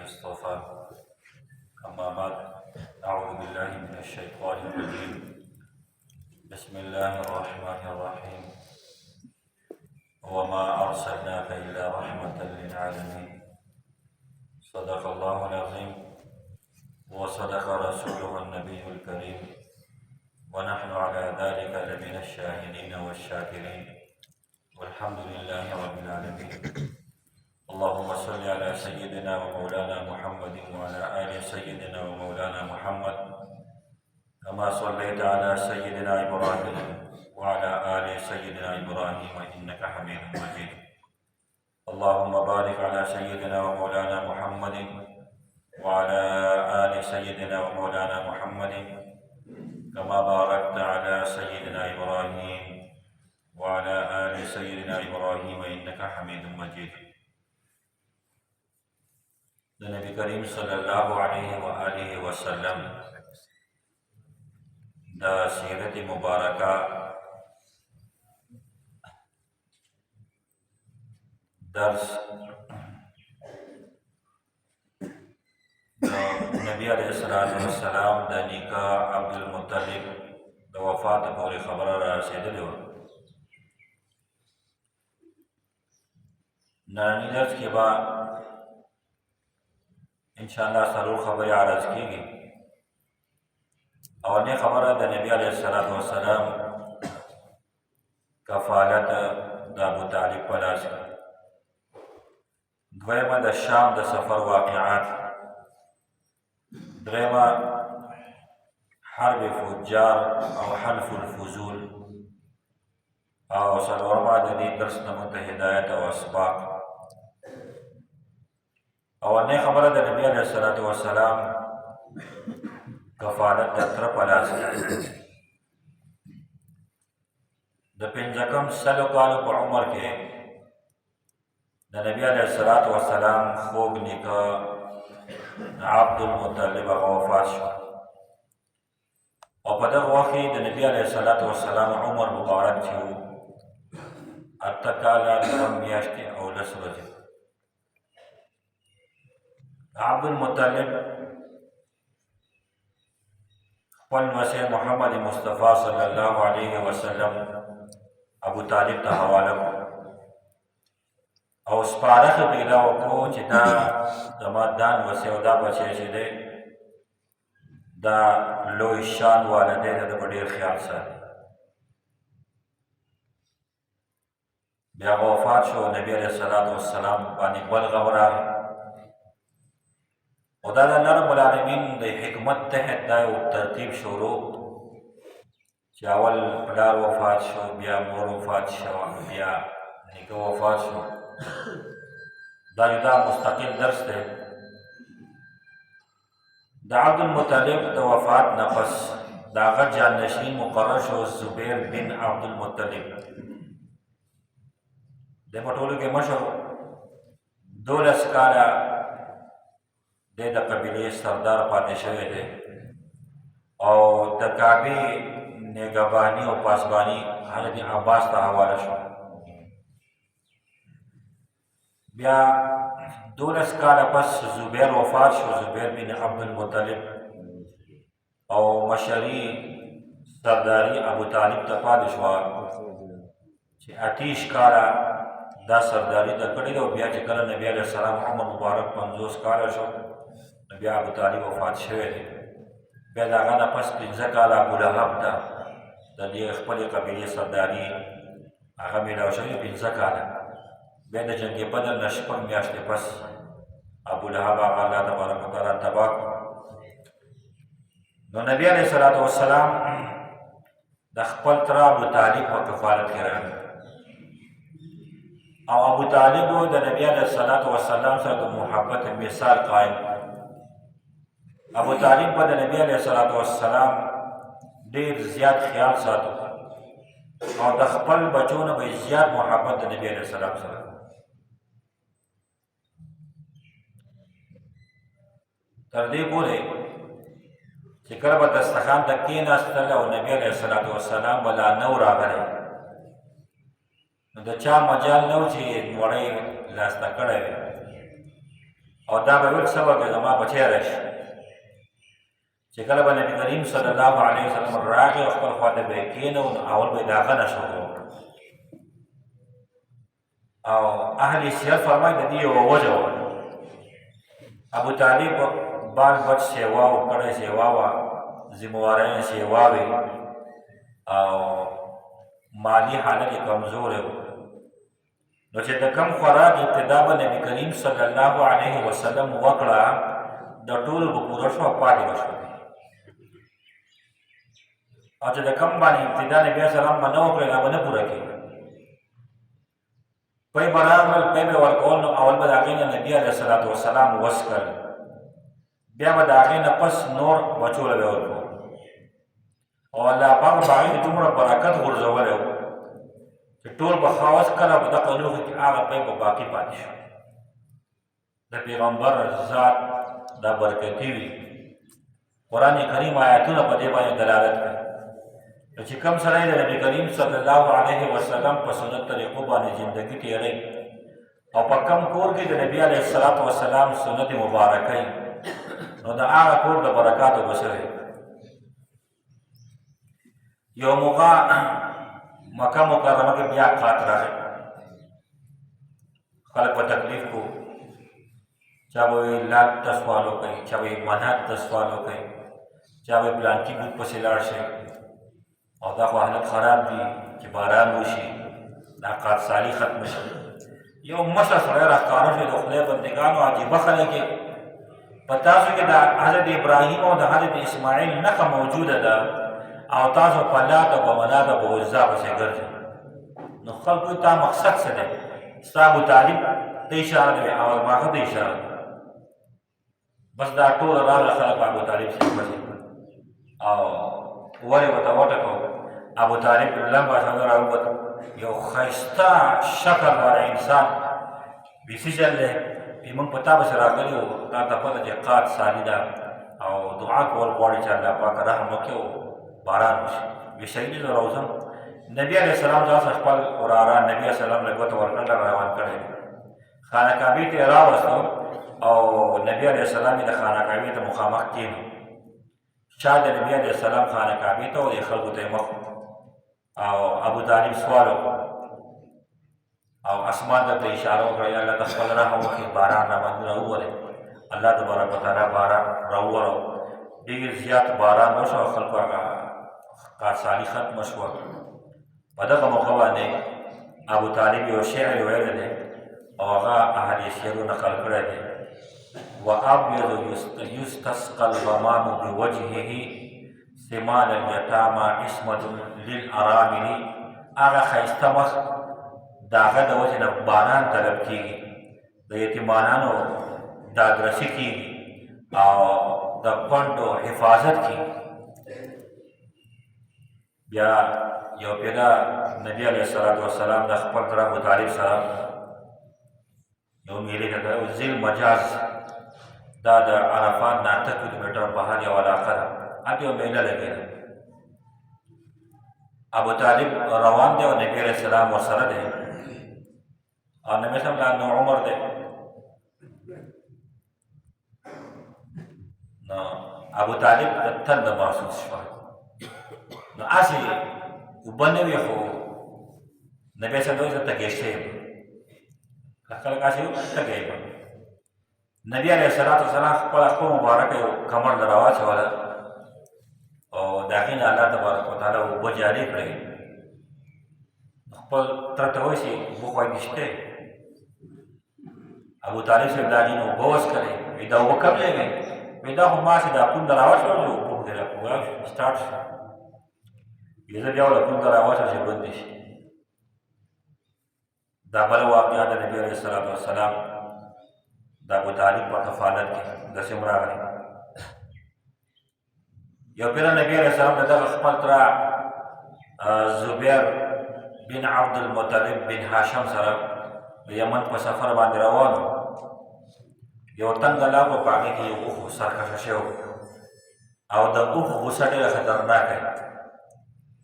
اصطفى. أما بعد، أعوذ بالله من الشيطان الرجيم. بسم الله الرحمن الرحيم. وما أرسلناك إلا رحمة للعالمين. صدق الله العظيم وصدق رسوله النبي الكريم، ونحن على ذلك لمن الشاهدين والشاكرين، والحمد لله رب العالمين. اللهم صل على سيدنا ومولانا محمد وعلى آل سيدنا ومولانا محمد كما صليت على سيدنا إبراهيم وعلى آل سيدنا إبراهيم إنك حميد مجيد. اللهم بارك على سيدنا ومولانا محمد وعلى آل سيدنا ومولانا محمد كما باركت على سيدنا إبراهيم وعلى آل سيدنا إبراهيم إنك حميد مجيد. Nabi Karim sallallahu alaihi wa alihi wasallam da sirati mubarakah dars Nabi alaihi salatu wassalam da nikah Abdul Muttalib da wafat puri khabar rasidah नानी दर्ज के बाद इंशाअल्लाह ज़रूर खबर आरज़ कीगी। अवली खबर है नबी अलैहिस्सलातु वस्सलाम कफ़ालत अबू तालिब पलाश द्वैमा द शाम द सफ़र वाक़िआत द्वैमा हर्ब फुज्जार और हल्फुल फुज़ूल और सलवर्मा दी दर्स नमत हिदायत और असबाक। और ने खबर है नबी अलैहिस्सलातु वस्सलाम कफ़ालत दत्र पलास द पिंजकम सलो काल पर उम्र के नबी अलैहिस्सलातु वस्सलाम खूब निका अब्दुल मुत्तलिब वफात शो और पदर वक़ी नबी अलैहिस्सलातु वस्सलाम उम्र मुबारक थी अत्तकाला नरम याश्ते और लसवज अब्दुल मुत्तलिब पल वसे मोहम्मद मुस्तफ़ा सल्लल्लाहु अलैहि वसल्लम अबू तालिब का हवाला को और स्पारक पैदा को चिता जमादान वसेदा बचे दे दा लोशान वाले दे बड़े ख्याल से बिया वफात शो नबी अलैहिस्सलातु वस्सलाम पानी बल गवरा खुदा रब्बुल आलमीन द हिकमत तहत दाय तरतीब शुरू चावल पलार वफात शो बिया मोर वफात शो बिया निको वफात शो दा जुदा मुस्तकिल दर्स है। द अब्दुल मुत्तलिब द वफात नफस दागत जानशीन मुकर्रर शो जुबैर बिन अब्दुल मुत्तलिब दे मटोलू के मशहूर 12 काला दे द कबीले सरदार पाते शवे थे और द काबे निगबानी और पासबानी हज़रत अब्बास का हवाला शो बिया 12 काला पस जुबैर वफात शो जुबैर बिन अब्दुल मुत्तलिब और मशरी सरदारी अबू तालिब तपादशवा अतीश काला दा सरदारी द कड़ी दो बिया कल नबी अलैहिस्सलाम उम्र मुबारक 50 काला शो नबी अबू तालिब वफात शवे थे बिया दागा न पस 15 काला अबू लहब दा दे खपल कबीले सरदारी आगा मिलाव शवी 15 काला बिया द जंग बदर नशपक म्याश्ते पस अबू लहब आगा अल्लाह तबारक व तआला तबाक नो नबी अलैहिस्सलातु वस्सलाम द खपल तरा अबू तालिब व कफालत करा और अबू तालिब द नबी अलैहिस्सलातु वस्सलाम से मोहब्बत मिसाल कायम। अबू तालिब द नबी अलैहिस्सलातु वस्सलाम ढेर ज़्याद ख्याल सातो और द खपल बच्चों ने ज़्याद मोहब्बत नबी अलैहिस्सलाम से तरदे बोले चिकर ब दस्तखान तक के नास्तल और नबी अलैहिस्सलातु वस्सलाम वाला नौर आ गए द चा मजाल नौ ची मोड़े लास्ता कड़े او دا به ویل سبا کې زما بچی راشي چې کله به نبي کریم صلی الله علیه وسلم راغی او خپل خوا ته به یې کېنو نو اول به یې د هغه نه شروع وکړه او اهل سیر فرمایي د دې یوه وجه وه ابو طالب بال بچ سیوا وکړی سیوا وه ذمهوارۍ سیوا وې او مالی حالت یې کمزوری و نو چې د کم خوراک ابتدا به نبي کریم صلی الله علیه وسلم وکړه د ټولو به پوره شو او پاتې به شو او چې د کم باندې ابتدا نبي علیه السلام به نه وکړې هغه به نه پوره کېږي پی به راغلل پی به ورکول نو اول به د هغې نه نبي علیه الصلاة وسلام وڅښل بیا به د هغې نه پس نور بچو له به ورکول او الله پاک به هغې کې دومره برکت غورځولی و چې ټول به خواص کله په دغه لوښي کې هغه پی به باقي پاتې شو د پیغمبر ذات دا برکتي وي قرآن کریم آیاتونه په دې باندې دلالت کوي چې کوم سړی د نبي کریم صلی الله علیه وسلم په سنت طریقو باندې زندگی تېروي او په کوم کور کې د نبي علیه الصلاة وسلام سنت مبارکۍ نو د هغه کور د برکاتو به څه یو موقع مکه مکرمه کې بیا قات راغی خلک په تکلیف کو چا به وایي لات ته سوال وکړئ چا به وایي منات ته سوال وکړئ چا به وایي پلانکي بوت پسې لاړ شئ او دا خو حالت خراب دي چې باران وشي دا قات سالي ختمه شي یو مشر سړی راښکاره شو د خدای بندګانو عجیبه خلک یې په تاسو کې د حضرت ابراهیم او د حضرت اسماعیل نښه موجوده ده او تاسو په لات او په منات او په عزا پسې ګرځئ نو خلکو تا مقصد څه دی ستا ابو طالب ته اشاره دی او ماغه ته اشاره دی بس دا ټول راغله خلک په ابو طالب پسې پسې او ولې ورته وټکو ابو طالب لمبه څنګه راووت یو ښایسته شکل والا انسان بیسیجن دی موږ په تا پسې راغلي وو تا ته پته چې قات سالي ده او دعا کول غواړي چې الله پاک رحم وکړي او باران وشي وي صحیح زه راوځم نبي علیه السلام ځان سره خپل وراره نبي علیه السلام له ګوته ورکړل روان کړی خانه کعبې ته یې راوستو او نبي علیه السلام یې د خانه کعبې ته مخامخ کېنو شا د نبي علیه السلام خانه کعبې ته او د خلکو ته یې مخ او ابو طالب سوال وکړو او اسمان ته اشاره وکړه یا الله ته خپل رحم وکړي باران راباندې راوولې الله تبارک وتعالی باران راووړو ډېر زیات باران وشو او خلکو هغه قات سالي ختمه شوه په دغه موقع باندې ابو طالب یو شعر ویلی دی او هغه اهل سیرو نقل کړی دی وابيض يستسقى الغمام بوجهه سمال اليتامى عصمة للارامل هغه ښایسته مخ د هغه د وجې نه باران طلب کېږي د یتیمانانو دادرسي کېږي او د کونډو حفاظت کېږي بیا یو پیدا نبي علیه الصلاة وسلام د خپل تر ابو طالب سره یو میلې ته تللی ذیل مجاز دا د عرفات نه 8 کیلومتر بهر یو علاقه ده هلته یو میله لګېده ابو طالب روان دی او نبي علیه السلام ورسره دی او نبي صلی الله علیه عمر دی نو ابو طالب د تنده محسوس شوه نو هسې اوبه نه وي خو نبي صلی الله علیه وسلم تږی یم خلک هسې تږی یم نبي علیه الصلاة وسلام خپله خپل مبارکه یو کمر له راواچوله او د هغې نه الله تبارک وتعالی اوبه جاري کړې خپل تره ته وایي چې اوبه خوندي شته ابو طالب صاحب د هغې نه اوبه وڅښلې وایي دا اوبه کوم ځای وې وایي دا خو ما چې دا پونډه راواچوله اوبه پکې سټارټ شو زه بیا له پونډه راواچوم چې بندې شي دا بله واقعه د نبي علیه الصلاة وسلام د ابو طالب په کفالت کې داسې هم راغلی یو پیره نبي علیه السلام د دغه خپل تره زبیر بن عبد المطلب بن هاشم سره د یمن په سفر باندې روان و یو تنګه لار و په هغې کې یو اوښ سرکشه شوی او د اوښ غوسه ډېره خطرناکه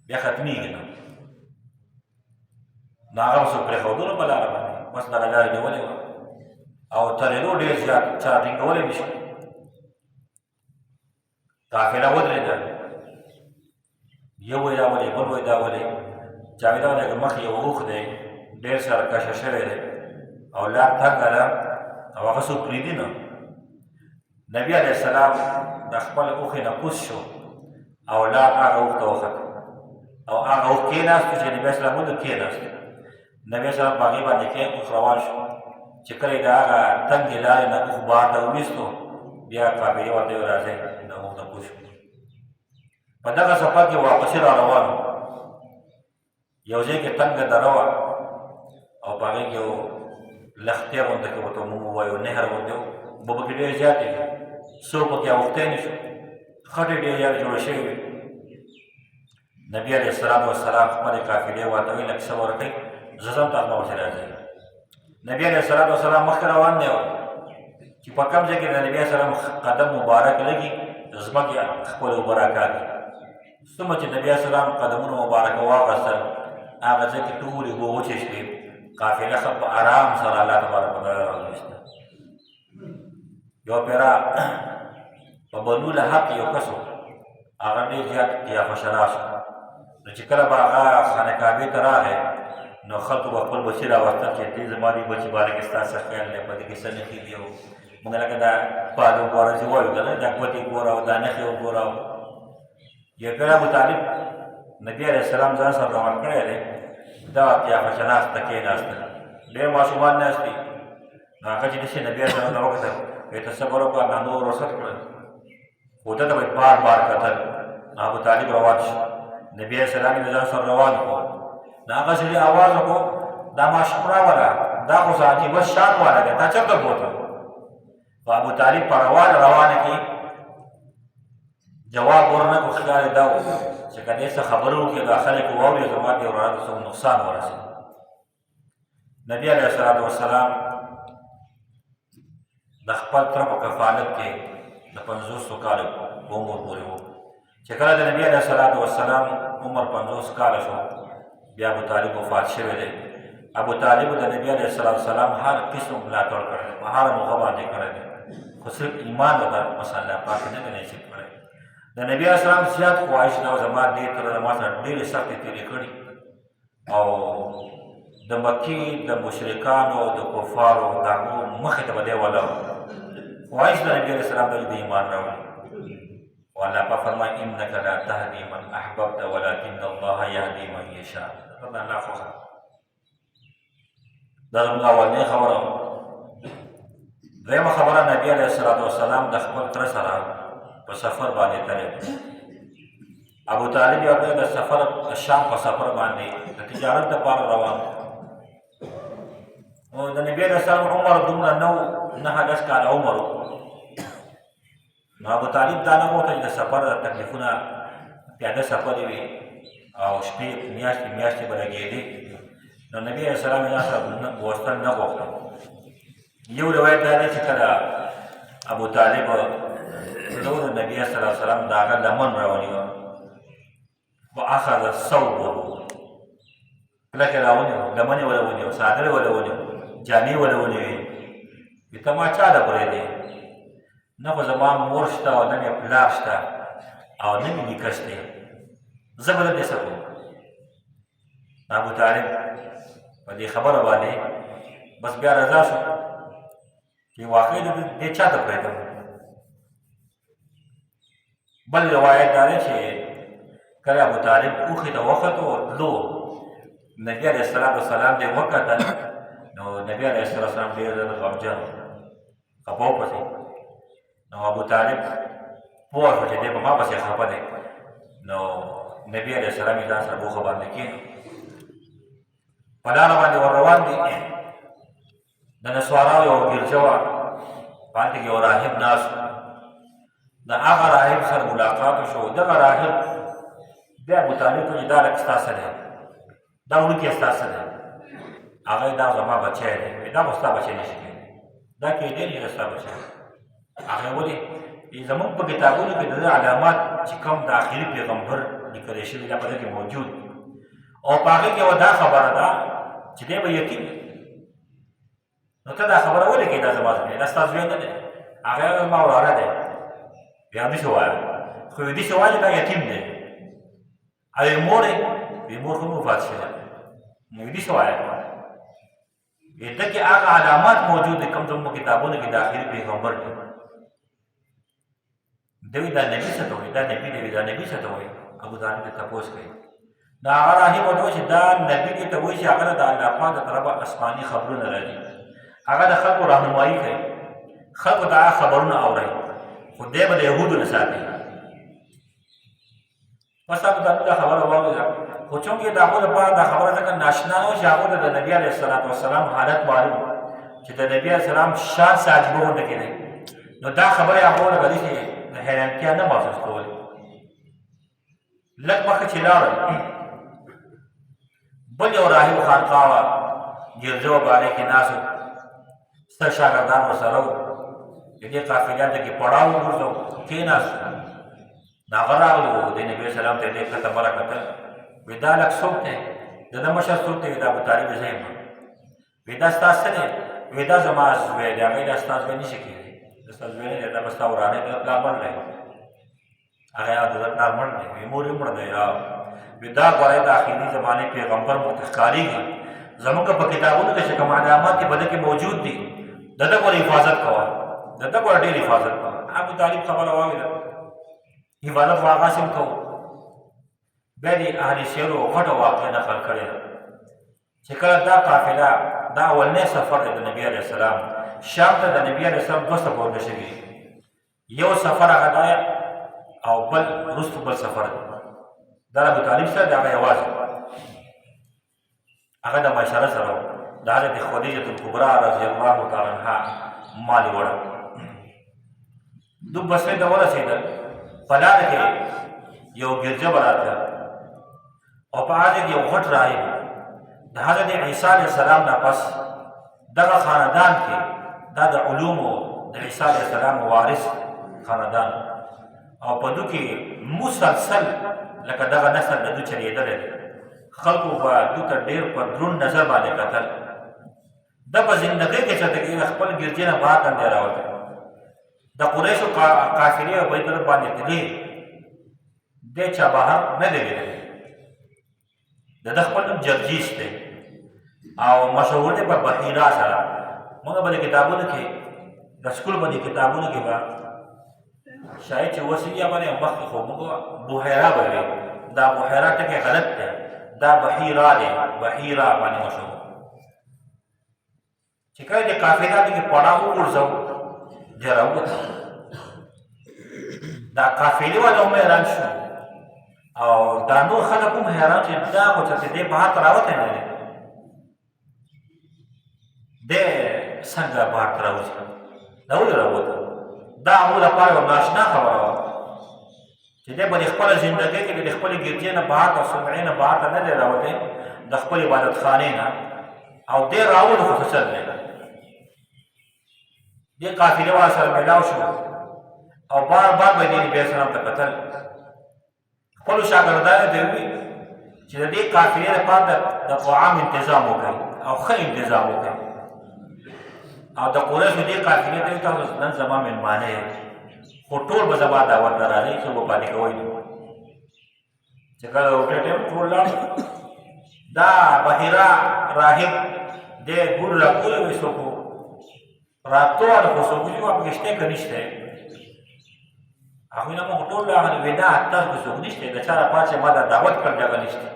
بیا ختمېږي نه نو هغه به څوک پرېښودلو په لاره باندې بس دغه لارې نیولې وه او ترېدو ډېر زیات چا ټینګولی نه شي. قافله ودرېده، یو وایي دا ولې، بل وایي دا ولې. چا وایي دا ولې مخکې یو اوښ دی ډېر سرکشه شوی دی او لار تنګه ده او هغه څوک پرېږدي نه. نبي علیه السلام د خپل اوښې نه کوز شو او لار هغه اوښ ته وخت او هغه اوښ کېناستو چې نبي اسلام ولې کېناست. نبي اسلام په هغې باندې اوښ روان شو چې کله یې د هغه تنګې لارې نه اوښ بار ته وویستو بیا قافلې ورته ویل راځئ د اوښ نه کوز شو. په دغه سفر کې واپسې را روان و، یو ځای کې تنګه دره وه او په هغې کې یو لښتې غونته کې ورته موږ ووایو نهر غوندې و، اوبه پکې ډېرې زیاتې وې، څوک پکې اوښتی نه شو، خټې ډېرې زیاتې جوړې شوې وې. نبي علیه السلام خپلې قافلې ورته ویل لږ صبر وکړئ زه ځم تاسو به ورسې راځئ. نبي علیه السلام مخکې روان دی چې په کوم ځای کې د نبي علیه السلام قدم مبارک لګي ځمکې خپل اوبه راکاږي. څومره چې نبي علیه السلام قدمونه مبارکه واخیستل هغه ځای کې ټولې اوبه وچې شوې، قافله ښه په ارام سره الله تبارک وتعالی راوویسته. یو پیره په بنو لهب کې یو کس و، هغه ډېر زیات قیافه شناس و. نو چې کله به هغه خانه کعبې ته راغی نو خلکو به خپل بچي راوستل چې دې زما دې بچي باره کې ستا څه خیال دی، په دې کې څه نښې دي. موږ لکه دا پالو ګوره چې وایو که نه، دا ګوتې ګوره او دا نښې وګوره. یو پیره ابوطالب نبي علیه السلام ځان سره روان کړی دی، دغه قیافه شناس ته کېناستل، ډېر ماشومان ناست دي. نو هغه چې داسې نبي علیه السلام ته وکتل وایي ته صبر وکړه دا نور رخصت کړل، خو ده ته به یې بار بار کتل. نو ابوطالب روان شو، نبي علیه السلام یې له ځان سره روان کړو. نو هغه سړي اواز وکړو دا ماشوم راوله، دا خو څه عجیبه شان والا دی، دا چېرته بوتل؟ خو ابوطالب په روانه کې جواب ورنه کړو، خیال یې دا و چې که دې څه خبره وکړي دا خلک واوري زما دې وراره ته څه نقصان ورسېږي. نبي علیه السلام د خپل تره په کفالت کې د 50 کاله په عمر پورې و. چې کله د نبي علیه السلام عمر 50 کاله شو بیا ابوطالب وفات شوی دی. ابوطالب د نبي علیه السلام هر قسم ملاتړ کړی دی، په هره موقع باندې کړی دی، خو صرف ایمان ورته مثلا الله پاک نه دی نصیب کړی. د نبي علیه السلام زیات خواهش دا و زما دې تره زما سره ډېرې سختې تېرې کړي او د مکې د مشرکانو د کفارو د هغو مخې ته به دی ولاړ. خواهش د نبي علیه السلام دا چې د ایمان راوړي. او الله پاک فرمایي انک لا تهدي من احببت ولکن الله یهدي من یشاء. دا الله خوښه دا زموږ اولنۍ خبره وه. دویمه خبره نبي علیه السلام د خپل تره سره په سفر باندې تللی. ابوطالب یو ځای د سفر د شام په سفر باندې د تجارت دپاره روان و. د نبي علیه السلام عمر دومره نه و، 9-10 کاله عمر و. نو ابوطالب دا نه غوښته چې د سفر د تکلیفونه پیاده سفر وي او شپې میاشتې به لګېدې. نو نبي علیه السلام یې ځان سره بوستل نه غوښته. یو روایت دا دی چې کله ابوطالب لور نبي علیه السلام د هغه لمن راونیوه واخذ ثوبه، کلکې راونیو، لمن یې وله ونیو، څادر یې وله ونیو، جامې وله ونیوې. وایي ته ما چا له پرېږدې؟ نه خو زما مور شته او نه مې پلار شته او نه مې نیکه شته، زه به دلته څه کوم؟ ابوطالب په دې خبره باندې بس بیا رضا شو چې واقعي دې چا ته پرېږدم. بل روایت دا دی چې کله ابوطالب اوښې ته وختو تلو، نبي علیه السلام دې وکتل نو نبي علیه السلام ډېر غمجن خفه وپسې. نو ابوطالب پوه شو چې دی په ما پسې خفه دی. نو نبي علیه السلام یې ځان سره بوخه باندې کېنو، په لاره باندې ور روان دي. د نسواراو یوه ګرجه وه، په هلته کې یو راهب ناست و. د هغه راهب سره ملاقات شو. دغه راهب بیا ابوطالب ته چې دا لږ ستا څه دی، دا وړوکی ستا څه دی؟ هغه یې دا زما بچی دی. دا خو ستا بچی نه شي کېدی، دا کېدی نه چې ستا بچی. هغه ولې زموږ په کتابونو کې د ده علامات چې کوم د آخري پیغمبر لیکلی شوي دا په دې کې موجود او په هغې کې یوه دا خبره ده چې دی به یتیم. نو ته دا خبره ولې کوې دا زما زوی دا ستا زوی نه دی هغه زما وراره دی بیا همداسې ووایه خو یې داسې وایه چې دا یتیم دی او یې مور یې وایي مور خو مې وفات شوې نو یې داسې وایه ده کې هغه علامات موجود دي کوم زموږ کتابونو کې د آخري پیغمبر دي دوی دا نبي څه ته وایي دا نبي دی دا نبي څه ته وایي ابوطالب ته تپوس کوي دا هغه راهب ورته وایي چې دا نبي دې ته وایي چې هغه د الله پاک د طرفه آسماني خبرونه راځي هغه د خلکو راهنمایي کوي خلکو ته هغه خبرونه اورئ خو دی به د یهودو نه ساتي بس ابوطالب دا خبره واورېده خو چونکې د هغو لپاره دا خبره ځکه ناشنا نه وه چې هغو ته د نبي علیه السلام حالت معلوم چې د نبي علیه السلام شان څه عجیبه غونډه کې دی نو دا خبرې هغو لکه داسې د حیرانتیا نه محسوس کولې لږ مخکې چې لاړل بل یو راهب خانقاه وه ګرځه و بارې کې ناست و ستر شاګردان ورسره وو د دې قافلیان ته کې پړاو وګرځو کېناست نو هغه راغلی و د نبي سلام ته دې ښه خبره کتل وی دا لږ څوک دی د ده مشر څوک دی د ابوطالب زه یم وی دا ستا څه دی وی دا زما زوی دی هغې دا ستا زوی نه شي کېدی دا ستا زوی نه دی دا به ستا ورانی د ده پلار مړ دی هغه د ده پلار مړ دی وی مور یې مړ دی وی دا ګورئ د آخري زمانې پیغمبر موږ ته ښکارېږي زموږ په کتابونو کې چې کوم علامات دي په ده کې موجود دي د ده ګوره حفاظت کوه د ده ګوره ډېر حفاظت کوه ابوطالب خبره واورېده حفاظت خو هغسې هم کوو بیا د اهل سیرو غټه واقعه نقل کړې ده چې کله دا قافله دا اولنی سفر دی د نبي علیه السلام شام ته د نبي علیه السلام دوه سفرونه شوي یو سفر هغه دی او بل وروستو بل سفر دی دا د ابوطالب سره د هغه یوازې هغه د مشره سره و د حضرت خدیجة الکبرا رضی الله تعالی عنها مالې وړه دوی بصرې ته ورسېدل په لاره کې یو ګرجه به راتله او په هغه کې یو غټ راهب د حضرت عیسی علیه السلام نه پس دغه خاندان کې دا د علومو د عیسی علیه السلام وارث خاندان او په دو کې مسلسل لکه دغه نسل د دو چلېدلی خلکو به دو ته ډېر په دروند نظر باندې کتل ده په زندګۍ کې چېرته کې خپل ګرجې نه بهر باندې راوتی د قریشو قافلې او بیت الله باندې تلې دی چا بهر نه دی لیدلی د ده خپل نوم جرجیس دی او مشهور دی په بحیرا سره موږ به د کتابونو کې د سکول به د کتابونو کې به شاید چې اوس یا باندې مخکې خو موږ بحیرا به وي دا بحیرا ټکی غلط دی دا بحیرا دی بحیرا باندې مشهور چې کله د قافله کې پړاو وغورځو دی راووته دا قافلې والا هم حیران شو او دا نور خلک هم حیران چې دا خو چې دی بهر ته راوتی نه دی دی څنګه بهر ته راوځي دا ولې راووته دا هغو لپاره یوه ناشنا خبره وه چې دی به د خپله زندګۍ کې د خپلې ګرجې نه بهر ته صومعې نه بهر ته نه دی راوتی د خپل عبادتخانې نه او دی راووت خو څه چل دی دې قافلې والا سره میلاو شو او بار بار به دې نبي اسلام ته کتل خپلو شاګردانو ته وویل چې د دې قافلې لپاره د طعام انتظام وکړئ او ښه انتظام وکړئ او د قریشو دې قافلې ته ویل تاسو نن زما مېلمانه یې خو ټول به زما دعوت نه راځئ څوک به پاتې کوئ نه چې کله روټۍ ټیم ټول لاړ دا بحیرا راهب دې ګوډ راکولی وایي څوک راتواله خو څوک چې پکې شته که نشته هغوی نه موږ ټول راغلي وایي دا اتر کې څوک نشته د چا لپاره چې ما دا دعوت کړ هغه نشته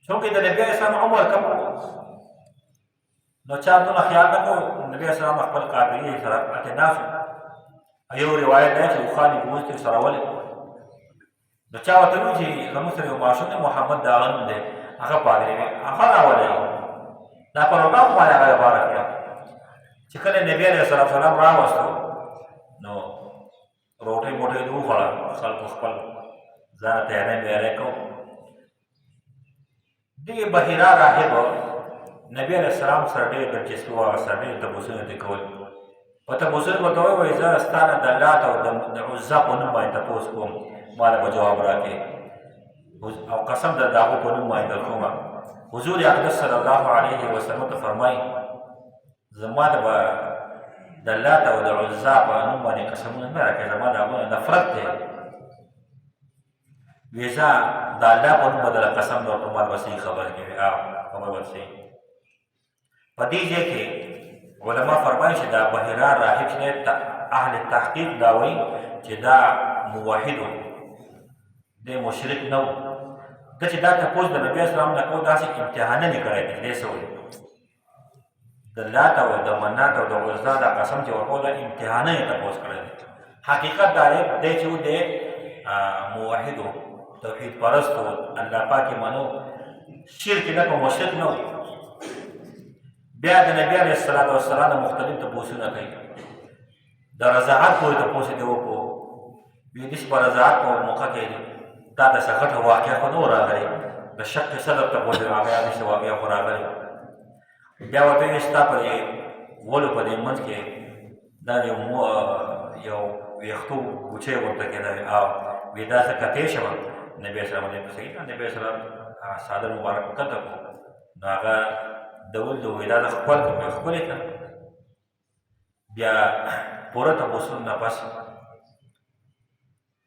چونکې د نبي اسلام عمر کم نو چا دونه خیال نه کړو نبي اسلام خپل قافلې سره هلته ناست و یو روایت دی چې بخاري په اوس کې سره ولې نو چا ورته وویل چې زموږ سره یو ماشوم دی محمد د هغه نوم دی هغه پادري دی هغه راولئ دا پروګرام باندې هغه لپاره کړه چې کله نبي علیه السلام راوستو نو روټۍ موټۍ دې وخوړه خلکو خپل ځان تیاری بیاری کو دې بحیرا راهب نبي علیه السلام سره ډېر دلچسپي وه سره ډېر تپوسونه دې کول په تپوسونو ورته ووایي زه ستا نه د لات او د عزا په نوم باندې تپوس کوم ما له به جواب راکړې او قسم د هغو په نوم باندې در کومه حضور اقدس صلی الله علیه وسلم ته فرمایي زما د لات او د عزا په نوم باندې قسمونه نه راکوې، زما د هغوی نه نفرت دی. ویزا د الله په نوم به دله قسم درکړم، ما به صحیح خبره کوي، خبر به صحیح. په دې ځای کې علما فرمایي چې دا بحیرا راهب چې دی اهل تحقیق دا وایي چې دا موحد و، دی مشرک نه و. ده چې دا تپوس د نبي اسلام نه کوو داسې امتحانونه یې کړی دی چې دی څه وایي د لات او د منات او د عزا دا قسم چې ورکوو دا امتحانونه یې تپوس کړی دی. حقیقت دا دی چې و دی موحد و، توحید پرست و، الله پاک یې منو، شرک نه کوو، مشرک نه و. بیا د نبي علیه الصلاة والسلام مختلف تپوسونه کوي. د رضاعت پورې تپوس یې وکړو، وایي داسې په رضاعت په موقع کې دا داسې غټه واقعه خو نه و راغلې، د شق صدر تپوس یې راغلی، داسې واقعه خو راغلې. بیا ورته وایي ستا په دې ولو په دې منځ کې دا یو ویښتو کوچی ورته کېدی، وایي دا څه کتی شوه. نبي اسلام علیه صحیح ده، نبي اسلام څادر مبارک کته کړو، نو هغه ډول د وایي دا د ښکل کړم، ښکلې کړم. بیا پوره تپوسونو نه پس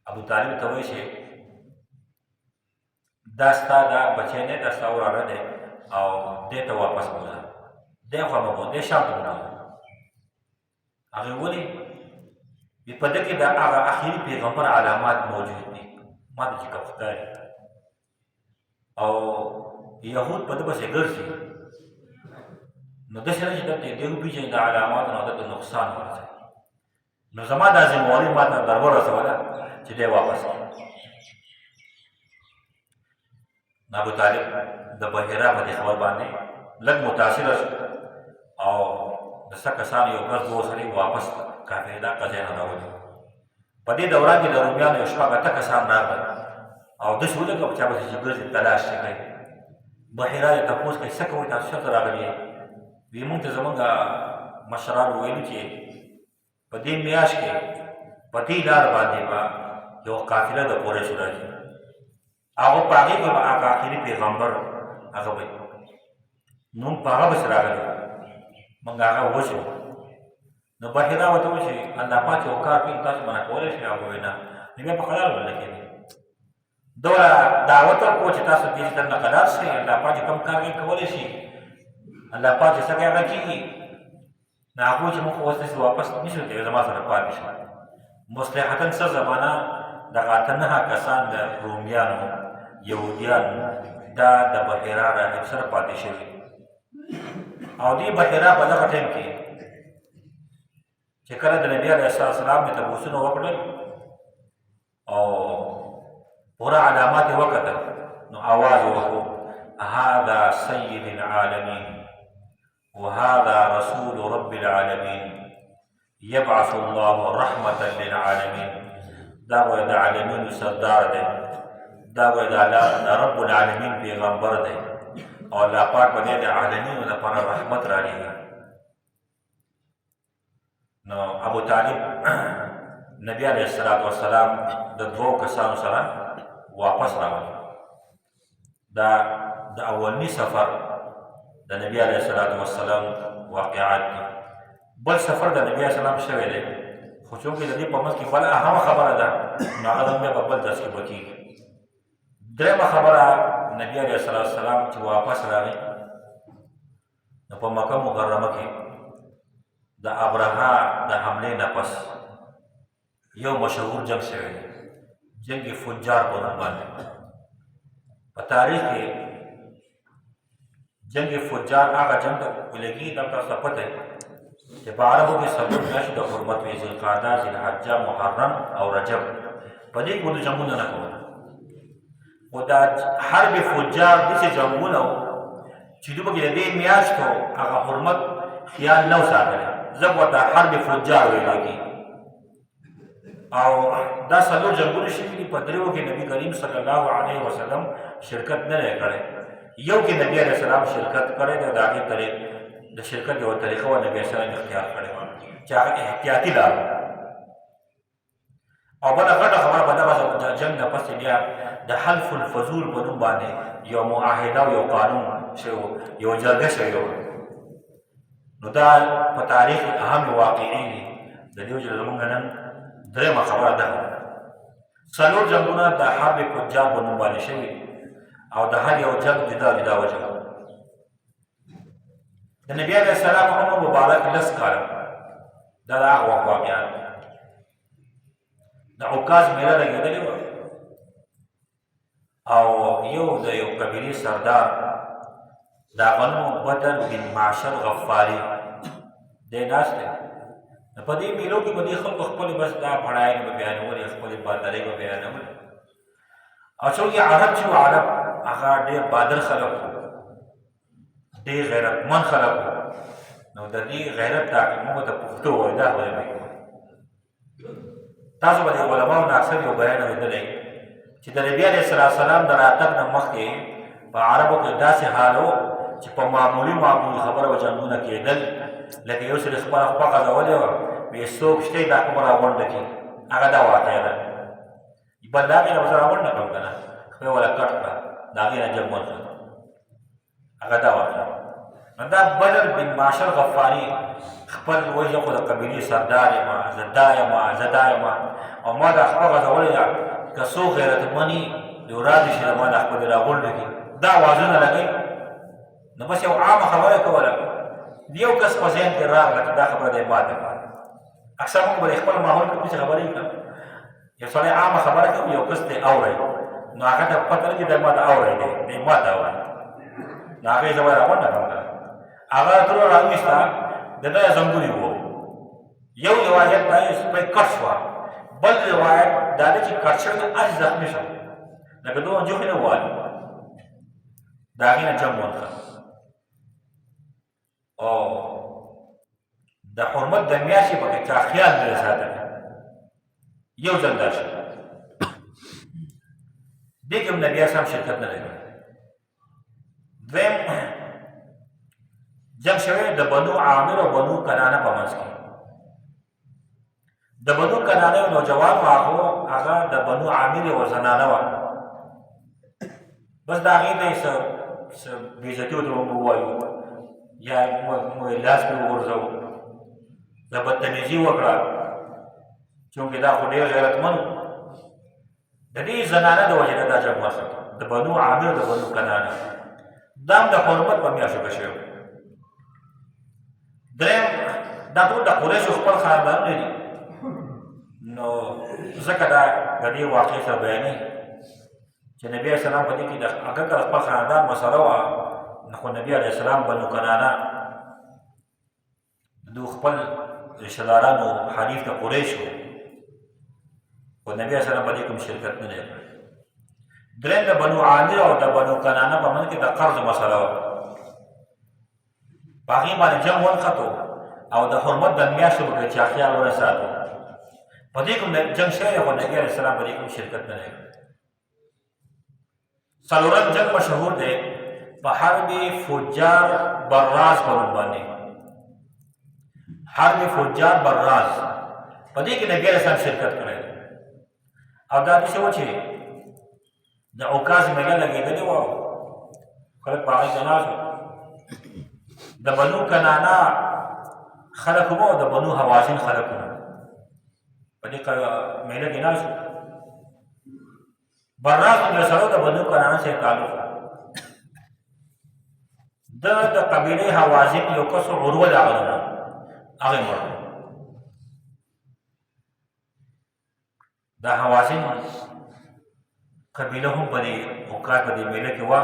ابو طالب ته وایي چې دا ستا دا بچی دی، دا ستا وراره دی او دې ته واپس بوځه، دی خوا مه بوځه، دی شام ته مه بوځه. هغې ولې؟ په ده کې د هغه اخري پیغمبر علامات موجود دي، ما ته چې کوم ښکاري، او یهود په ده پسې ګرځي. نو داسې نه چې دلته دې وپېژني د علاماتو نه دلته نقصان ورسوي. نو زما دا ذمواري ما ته در ورسوله چې دی واپس کړي. ابو طالب د بحیرا په دې خبر باندې لږ متاثره شو او د څه کسانو یو کس دوه سړي واپس کافرې دا قضیه نه راولي. په دې دوران کې د رومیانو یو شپږ اته کسان راغلل او داسې ولګه په چا پسې چې ګرځي تلاش یې کوي. بحیرا یې تپوس کوي څه کوئ تاسو چېرته راغلي یې؟ وایي مونږ ته زمونږ مشرانو ویلي چې په دې میاشت کې په دې لار باندې به یو قافله د قریشو راځي، هغه په هغې کې به هغه آخري پیغمبر هغه وایي مونږ په هغه پسې راغلي، مونږ هغه وژنو. نو بحیرا ورته وایي چې الله پاک یو کار کوي، تاسو منع کولی شئ؟ هغه وایي نه. نو بیا په قرار ورله کېدی دومره دعوت ورکړو چې تاسو دې ته نه قرار شئ، الله پاک کوم کار کوي کولی شي، الله پاک چې څه کوي هغه کېږي. نو هغوی چې موږ اوس داسې واپس نه شو کولی، زما سره پاتې شو. مصلحتاً څه زمانه دغه اته نهه کسان د رومیانو یهودیان دا د بحیرا راهب سره پاتې شوي. او دې بحیرا په دغه ټایم کې چې کله د نبي علیه السلام نه تپوسونه وکړل او پوره علامات یې وکتل، نو آواز وکړو هذا سید العالمین وهذا رسول رب العالمین یبعث الله رحمة للعالمین. دا وایي د عالمینو سردار دی، دا وایي د رب العالمین پیغمبر دی او الله پاک به د عالمینو لپاره رحمت رالیږي. نو ابو طالب نبی علیه السلام د دوو کسانو سره واپس راغلی. دا د اولني سفر د نبی علیه السلام واقعات دي. بل سفر د نبی علیه السلام شوی دی، خو چونکې د دې په منځ کې بله اهمه خبره ده، نو هغه زموږ بیا په بل درس کې به کېږي. درېیمه خبره نبی علیه السلام چې واپس راغی، نو په مکه مکرمه کې د ابرهه د حملې نه پس یو مشهور جنګ شوی دی، جنګ فجار په نوم باندې. په تاریخ کې جنګ فجار هغه جنګ ته ویل کېږي، دا تاسو ته پته وي چې په عربو کې څلور میاشتې د حرمت وي، ذوالقعده، ذوالحجه، محرم او رجب. په دې کې به جنګونه نه کول، خو دا حرب فجار داسې جنګونه وو چې دوی پکې د دې میاشتو هغه حرمت خیال نه و ساتلی، ځکه ورته حرب فجار ویلی کېږي. او دا څلور جنګونه شوي دي، په دریو کې نبي کریم صلی الله علیه وسلم شرکت نه دی کړی. یو کې نبي علیه السلام شرکت کړی دی، د هغې د شرکت یوه طریقه وه نبي السلام اختیار کړې وه چې هغه احتیاطي لار وه. او بله غټه خبره په دغه جنګ نه پسې بیا د حلف الفضول په نوم باندې یو معاهده او یو قانون شوی و، یوه جرګه شوې وه. نو دا په تاریخ اهم واقعي دي د دې وجه زمونږ نن درېیمه خبره ده څلور جنګونه د حرب کجاب په نوم باندې شوي او د هر یو جنګ جدا جدا وجه د نبي علیه السلام عمر مبارک لس کاله دا د هغه وخت واقعات د عکاظ میله لګېدلې وه او یو د یو قبیلې سردار د هغه نوم بدر بن معشر غفاري دی ناست دی په دې میلو کې به دې خلکو خپلې بس دا بړایانې به بیانولې خپلې بادرۍ به بیانولې او څوک یې عرب چې و عرب هغه ډېر بادر خلک وو ډېر غیرتمند خلک وو نو د دې غیرت تعقیب موږ ته پښتو وایي دا خبرې مې کوي تاسو به د علماو نه اکثر یو بیان اورېدلی چې د نبي علیه السلام د راتګ نه مخکې په عربو کې داسې حال و چې په معمولي خبره به جنګونه کېدل لکه یو سړي خپله خوا غځولې وه ویې څوک شته دا کومه راغونډه کړي هغه دا واقعه ده بل د هغې نه به زه راغونډه کړم که نه خپل وله کټ کړه د هغې نه جنګ ونښه هغه دا واقعه نو دا بدر بن معشر غفاري خپل وایي زه خو د قبیلې سردار یم زه دا یم زه دا یم او ما دا خپله غځولې ده که څوک غیرتمني یو راشي چې ما دا خپلې راغونډه کړي دا اوازونه لګوي نو بس یو عامه خبره کوله یو کس په ذهن کې راغله چې دا خبره دی ماته کړه اکثر موږ به د خپل ماحول کې داسې خبرې کوو یو سړی عامه خبره کوي یو کس دی اورئ نو هغه ته پته لګي دی ما ته اورئ دی ما ته اورئ نو هغې زه به یې راغونډه کړم که هغه ترور راویسته د ده زنګونې وو یو روایت دا یې سپی کټ شوه بل روایت دا دی چې کټ شوی دی هسې زخمي شو لکه دومره جوخې نه ووالي د هغې نه جنګ ونښه او د حرمت د میاشتې پکې چا خیال نه ساتلی یو ځل دا شي دې کې هم نبي اسلام شرکت نه لري دویم جنګ شوی د بنو عامر او بنو کنانه په منځ کې د بنو کنانه یو نوجوان و هغه د بنو عامر یوه زنانه وه بس د هغې ته یې څه بېعزتي ورته ووایو یا موږ لاس پرې وغورځوو د بدتمیزي وکړه چونکې دا خو ډېر غیرتمند د دې زنانه د وجې نه دا جنګ وشو د بنو عامر د بنو کنانه دا هم د حرمت په میاشتو کې شوی درېیم دا ټول د قریشو خپل خاندانونه دي نو ځکه دا د دې واقعې سره بیانوي چې نبي علیه السلام په دې کې اگر که د خپل خاندان مسله وه نو خو نبي علیه السلام بنو کنانه دو خپل رشتهدارانو حریف د قریشو خو نبي علیه السلام په دې کوم شرکت نه دی کړی درېیم د بنو عامر او د بنو کنانه په منځ کې د قرض مسله وه په هغې باندې جنګ ونښتو او د حرمت د میاشتو به کې چا خیال ونه ساتو په دې کوم جنګ شوی دی خو نبي علیه السلام په دې کوم شرکت نه دی کړی څلورم جنګ مشهور دی په حرب فجار براز په نوم باندې حرب فجار براز په دې کې نبي علیه السلام شرکت کړی او دا داسې و چې د عکاظ میله لګېدلې وه خلک په هغې کې ناست وو د بنو کنانه خلک هم او د بنو حوازن خلک هم په دې میله کې ناست وو براز هم سره د بنو کنانه سره تعلق د قبیلې حوازن یو کس عروه د هغه نه هغې مړ دا حوازن قبیله هم په دې اوقات په دې میله کې وه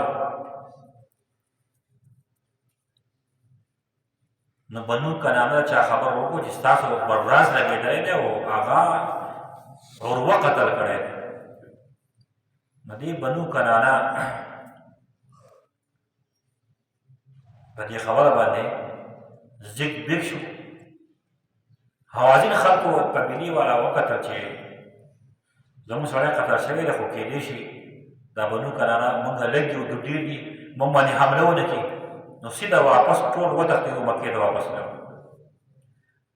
نو بنو کنانه چا خبر وکړو چې ستاسو براز لګېدلی دی او هغه عروه قتل کړی دی نو دې بنو کنانه په دې خبره باندې زیږ بیږ شو حوازن خلکو قبیلې والا وکتل چې زموږ سړی قتل شوی دی خو کېدای شي دا بنو کنانه موږ لږ دي او دوی ډېر دي موږ باندې حمله ونه کړي نو سیده واپس ټول وتښتېدو مکې ته واپس لاړو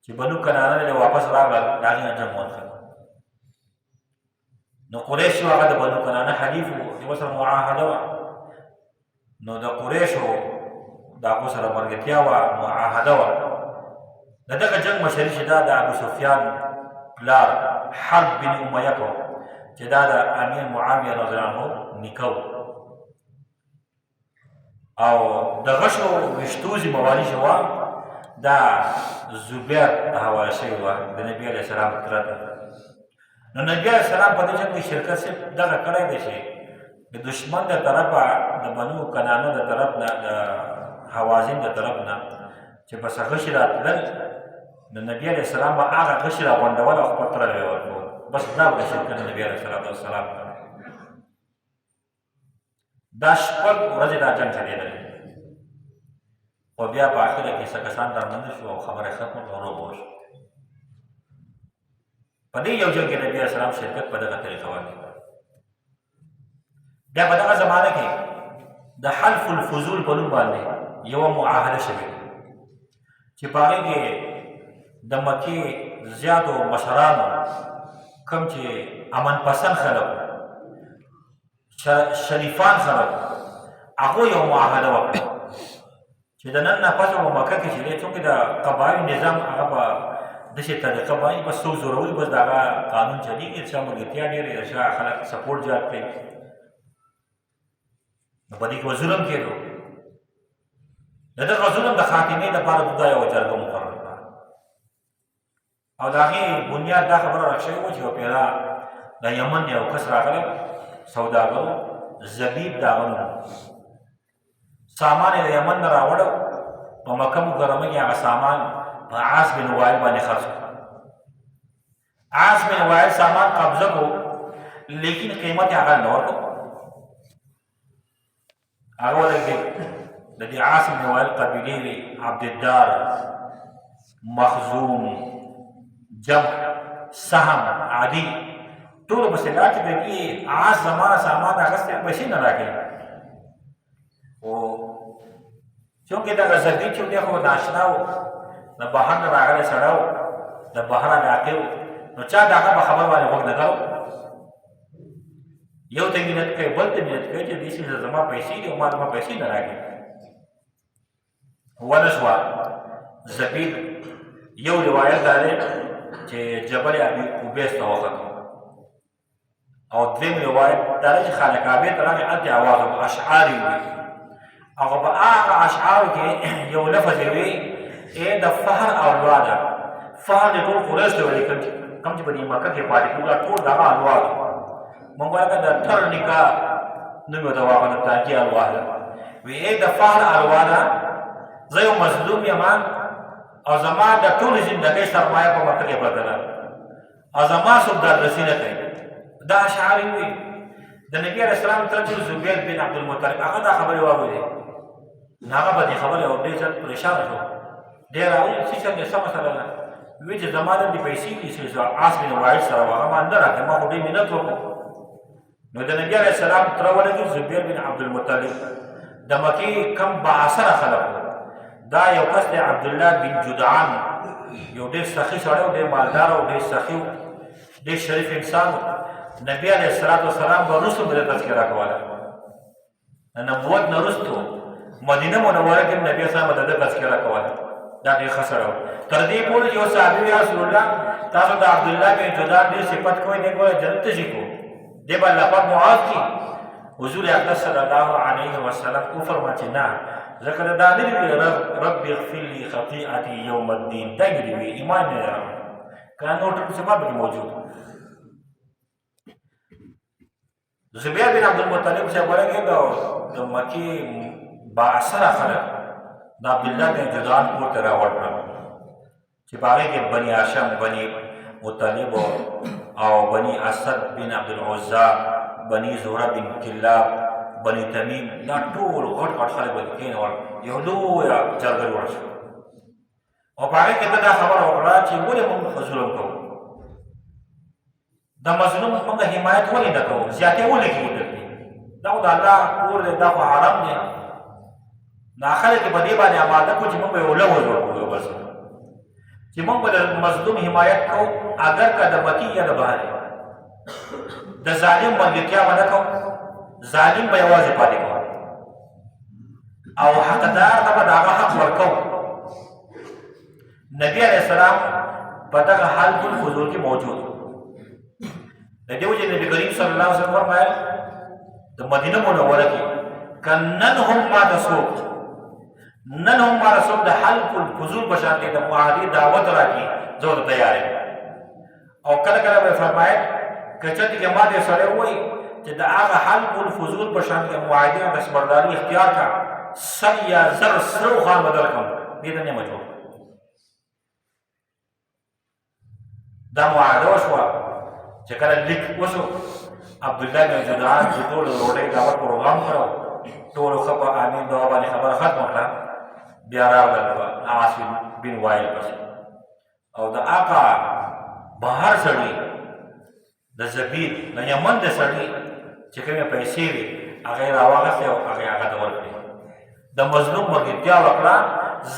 چې بنو کنانه دی واپس راغلل د هغې نه جنګ ونښت نو قریشو هغه د بنو کنانه حلیف و د ورسره معاهده وه نو د قریشو د هغو سره ملګرتیا وه معاهده وه د دغه جنګ مشري چې دا د ابو سفیان پلار حرب بن امیه کو چې دا د امیر معاویه رضی الله عنه نیکه او د غشو ویشتو ذمواري چې وه دا زبیر ته حواله شوې وه د نبي علیه السلام تره ته. نو نبي علیه السلام په دې جنګ کې شرکت صرف دغه کړی دی چې د دشمن د طرفه د بنو کنانه د طرف نه د حوازن د طرف نه چې بس غشي راتلل نو نبي علیه السلام به هغه غشي راغونډول او خپل تره یې ورکول. بس دا به شرکت نبي علیه السلام دا شپږ ورځې دا جنګ چلېدلی خو بیا په آخره کې څه کسان رامنډه شو او خبره ختمه او روب وشو. په دې یو جنګ کې نبي علیه السلام شرکت په دغه طریقه ورکړي. بیا په دغه زمانه کې د حلف الفضول په نوم باندې یوه معاهده شوې چې په هغې کې د مکې زیاتو مشرانو کوم چې امن پسند خلک شریفان خلک هغوی یو معاهده وکړه چې د نن نه پس په مکه کې چې دی چونکې د قبایل نظام هغه په داسې طریقه باندې بس څوک زورول بس د هغه قانون چلېږي د چا ملګرتیا ډېرې د چا خلک سپورټ زیات کوي نو په دې کې به ظلم کېدو. د دغه ظلم د خاتمې لپاره دا یوه جرګه مقرر کړه او د هغې بنیاد دا خبره راښوې وه چې یوه پیره د یمن یو کس راغلی سوداګرو زبیب د هغه نوم سامان یې د یمن نه راوړو په مکه مکرمه کې هغه سامان په عاص بن وائل باندې خرڅ کړو. عاص بن وائل سامان قبضه کو لیکن قیمت یې هغه نه ورکړو هغه ولګېد د دې عاص بن وائل قبیلې وې عبدالدار مخزوم جمع سهم عدي ټولو پسې لاړ چې د دې عاص زمانه سامان اخیستی پیسې نه راکوي خو چونکې دغه زبیب چې دی خو ناشنا و د بهر نه راغلی سړی و د بهر علاقې و نو چا د هغه په خبر باندې غوږ نه کړو یو ته مینت کوي بل ته مینت کوي چې دې سیمې زما پیسې دي او ما زما پیسې نه راکوي ونه شوه زبیب یو روایت دا دی چې جبل ابي قبیس ته وختو او دویم روایت دا دی چې خانه کعبې ته راغی هلته اواز و اشعار یې وي هغه په هغه اشعارو کې یو لفظ یې وي ای د فهر اولواده فهر د ټول قریش ته ولیکل کوم چې په دې مکه کې پاتې ټول ټول دغه الواد موږ وایو د تر نکاح نوم یې ورته واغه د تاجي الواده وي ای د فهر الواده زه یو مظلوم یم او زما د ټولې زندګۍ سرمایه په مکه کې پرته ده او زما څوک دادرسي نه کوي دا اشعار یې وي د نبي علیه السلام تر زبیر بن عبدالمطلب هغه دا خبرې واورېدې هغه په دې خبرې او ډېر زیات پریشانه شو ډېر راولي چې څنګه څه مسله ده وایي چې زما دلته پیسې دي چې عاص بن وائل سره وه هغه ما نه راکړې ما خو ډېر منت وکړو نو د نبي علیه السلام تره ولګي زبیر بن عبدالمطلب د مکې کم بااثره خلک دا یو کس دی عبدالله بن جدعان یو ډېر سخي سړی و ډېر مالدار او ډېر سخي و ډېر شریف انسان و نبي علیه السلام به وروسته به د تذکره کوله د نبوت نه وروستو مدینه منوره کې نبي اسلام د تذکره کوله دا ډېر ښه سړی و تر دې پورې یو صحابي وی رسول الله تاسو د عبدالله بن جدعان ډېر صفت کوئ دی ګوره جنت ته ځي کو دی به الله پاک معاف کړي حضور اقدس صلی الله علیه وسلم وفرمایل چې نه ځکه دا نه وی رب اغفر لي خطیئتي یوم الدین دا نه وی ایمان نه راوړي که نور ټول سبب کې موجود زبیر بن عبدالمطلب صاحب ورغی د مکې بااثره خلک د عبدالله بن جدعان کور ته راوړ کړل چې په هغې کې بني هاشم بني مطلب او بني اسد بن عبدالعزا بني زهره بن کلاب بني تمیم دا ټول غټ غټ خلک به کېنول یو لویه جرګه جوړه شوه او په هغې کې ده دا خبره وکړه چې ولې موږ ظلم کوو د مظلوم موږ حمایت ولې نه کوو زیاتې ولې کوو دلته دا خو د الله کور دی دا خو حرم دی نو خلک په دې باندې اماده کړو چې موږ به یې اوله وکړو یو بل سره چې موږ به د مظلوم حمایت کوو اگر که د مکې یا د بهرې د ظالم ملګرتیا به نه کوو ظالم به یوازې پاتې کوو او حقدار ته به د هغه حق ورکوو نبی علیہ السلام په دغه حلق الفضول کې موجود د دې وجه نبی کریم صلی الله علیه وسلم فرمایل د مدینه منوره کې کنن هم ما تسوق نن هم ما رسول د حلق الفضول په شان د معادي دعوت راکې زه تیار یم او کله کله به فرمایل کچته کې ما دې سره وایي چې د هغه حلق الفضول په شان د معادي د صبرداري اختیار کا سر یا زر سرو خان بدل کوم دې نه مجو دا معاهده وشوه چې کله لیک وشو عبد الله بن جدعان چې ټول روټۍ دعوت پروګرام کړو ټول خبر امین دوا باندې خبره ختم کړه بیا راغلل عاصم بن وائل پسې او د آقا بهر سړي د زبیر د یمن د سړي چې کومې پیسې وي هغه راواغستې او هغه ته ورکړې د مظلوم ملګرتیا وکړه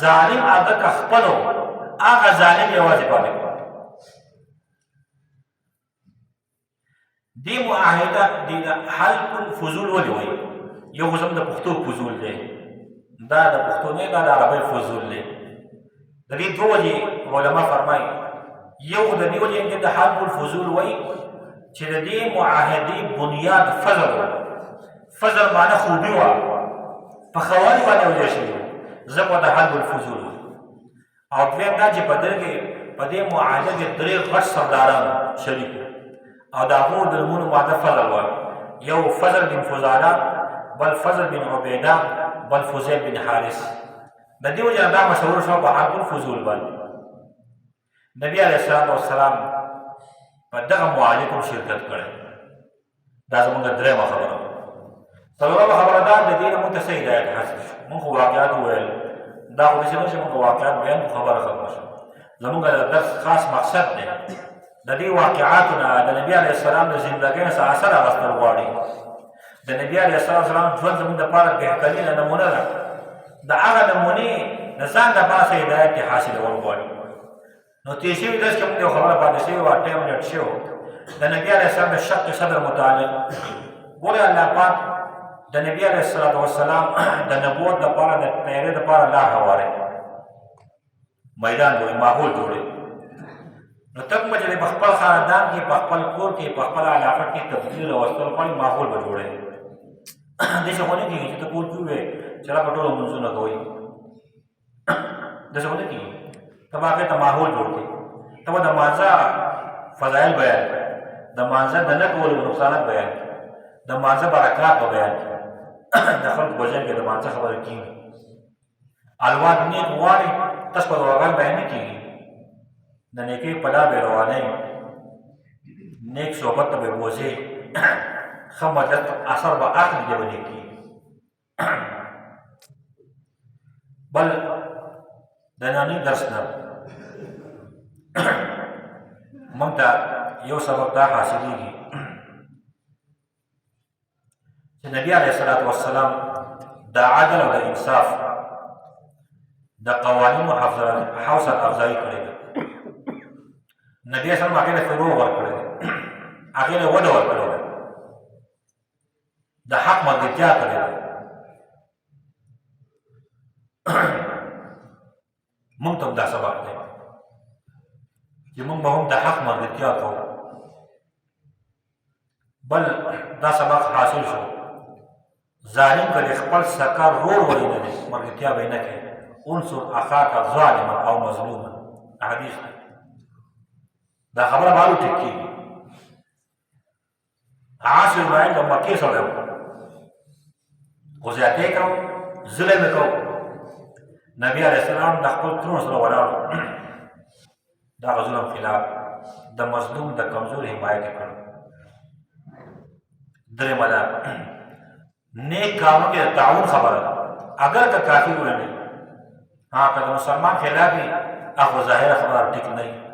ظالم هغه که خپلو هغه ظالم یوازې پاتې کړ دې معاهده د حلق الفضول ولې وایي یو خو زموږ د پښتو فضول دی دا د پښتو نه دا د عربۍ فضول دی د دې دوه وجې علما فرمایي یو د دې وجې د حلق الفضول وایي چې د دې معاهدې بنیاد فضل فضل معنی خوبي وه په خواري باندې وجه شوي ځکه د حلق الفضول او دویم دا چې په دې معاهده کې درې غټ سرداران شریک او د هغو د نومونو ماده فضل وه یو فضل بن فضاله بل فضل بن عبیده بل فضیل بن حارث د دې وجه دا مشهور شو په حلق الفضول باندې نبی علیه السلام په دغه معاهده کې شرکت کړی دا زموږ درېیمه خبره څلورمه خبره دا د دې نه موږ ته څه هدایت حاصل شو موږ خو واقعات وویل دا خو داسې نه چې موږ واقعات بیان کړو خبره ختمه شوه زموږ د درس خاص مقصد دی د دې واقعاتو نه د نبي علیه السلام د زندګۍ څخه اثر اخیستل غواړي د نبی علیه السلام ژوند زموږ دپاره بهترینه نمونه ده د هغه نمونې د ځان دپاره څه هدایت یې حاصلول غواړي نو تېر شوي درس کې موږ یو خبره پاتې شوې وه ټایم لیټ شو د نبي علیه السلام د شق صدر متعلق ګورې الله پاک د نبي علیه السلام د نبوت دپاره د تیارې دپاره لار هواری میدان جوړوي ماحول جوړوي نو ته کومه چې په خپل خاندان کې په خپل کور کې په خپل علاقه کې تبدیل راوستل غواړي ماحول به جوړوي داسې خو نه کېږي چې ته کور کې ووایې چې را په ټولو لمونځونه کوئ داسې خو نه کېږي ته به هغې ته ماحول جوړ کړې ته به د مانځه فضایل بیان کړې د مانځه د نه کولو نقصانات بیان کړې د مانځه برکات به بیان کړې د خلکو په ذهن کې د مانځه خبرې کېږي الواد نیک غواړي تاسو په دعاګانو بیان نه کېږي د نیکۍ په لار به روانئ نیک صحبت ته به بوځئ ښه مدد اثر به اخلي دی به نیکي بل د ننني درس نه موږ ته یو سبق دا حاصلېږي چې نبي علیه السلام د عدل او د انصاف د قوانینو حوصله افزایي کړې ده نبی اسلام هغې له فروغ ورکړی دی هغې له وده ورکړې ده د حق ملګرتیا کړې ده موږ ته هم دا سبق دی چې موږ به هم د حق ملګرتیا کوو بل دا سبق حاصل شو ظالم که د خپل سکه رور ولې نه دی ملګرتیا به یې نه کوي انصر اخاک ظالما او مظلوما حدیث دی دا خبره به هلو ټیک کېږي عاص بن وائل د مکې سړی و خو زیاتې کوو ظلم یې کوو نبي علیه السلام د خپل ترونه سره ولاړ د هغه ظلم خلاف د مظلوم د کمزوري حمایت یې کړ درېیمه ده نیک کارونو کې د تعاون خبره ده اگر که کافر ولري که د مسلمان خلاف وي هغه ظاهره خبره ټیک نه وي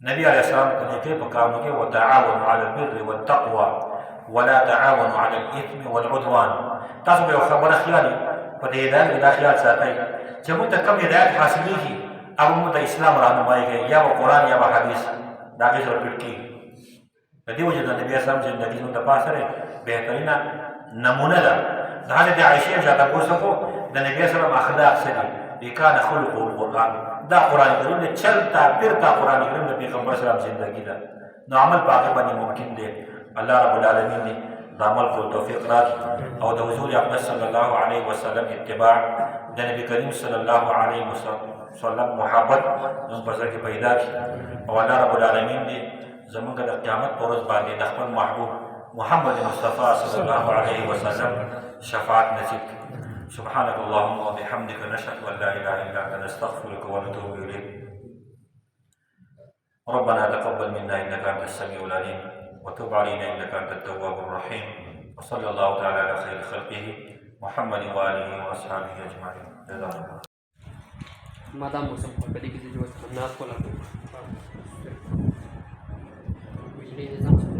نبی علیہ السلام کو نیکی په کارونو کې وتعاونوا علی البر والتقوى ولا تعاونوا علی الاثم والعدوان تاسو به خبره خیالي په دې هدایت کې دا خیال ساتئ چې موږ ته کوم هدایت حاصلېږي هغه موږ د اسلام رهنمایي کوي یا به قرآن یا به حدیث د هغې سره فټ کېږي د دې وجې د نبي اسلام زندګي زموږ دپاره سره بهترینه نمونه ده د حضرت عایشې چا تپوس وکړو د نبي اسلام اخلاق څه دي बेकान खुलुकुल कुरान दा कुरान करीम ने चलता फिरता कुरान करीम ने पैगंबर सल्लल्लाहु अलैहि वसल्लम जिंदगी दा न अमल पाके बनी मुमकिन दे अल्लाह रब्बुल आलमीन ने अमल को तौफीक राखी और हुजूर अकरम सल्लल्लाहु अलैहि वसल्लम इत्तिबा नबी करीम सल्लल्लाहु अलैहि वसल्लम मोहब्बत उन पर के पैदा की और अल्लाह रब्बुल आलमीन ने ज़मीन का क़यामत पर रोज़ बांधे नखबल महबूब मोहम्मद मुस्तफ़ा सल्लल्लाहु अलैहि वसल्लम शफाअत नसीब सुब्हानकल्लाहुम्मा व बिहम्दिका नशहदु अन ला इलाहा इल्ला अंता नस्तगफिरुका व नतूबु इलैक रब्बना तक़ब्बल मिन्ना इन्नका अंतस समीउल अलीम व तुब अलैना इन्नका अंतत तव्वाबुर रहीम व सल्लल्लाहु तआला अला खैरि खल्क़िही मुहम्मदिन व आलिहि व अस्हाबिहि अजमाईन जज़ाकल्लाह मादा मौसम कभी किसी जो खतरनाक को लगता है बिजली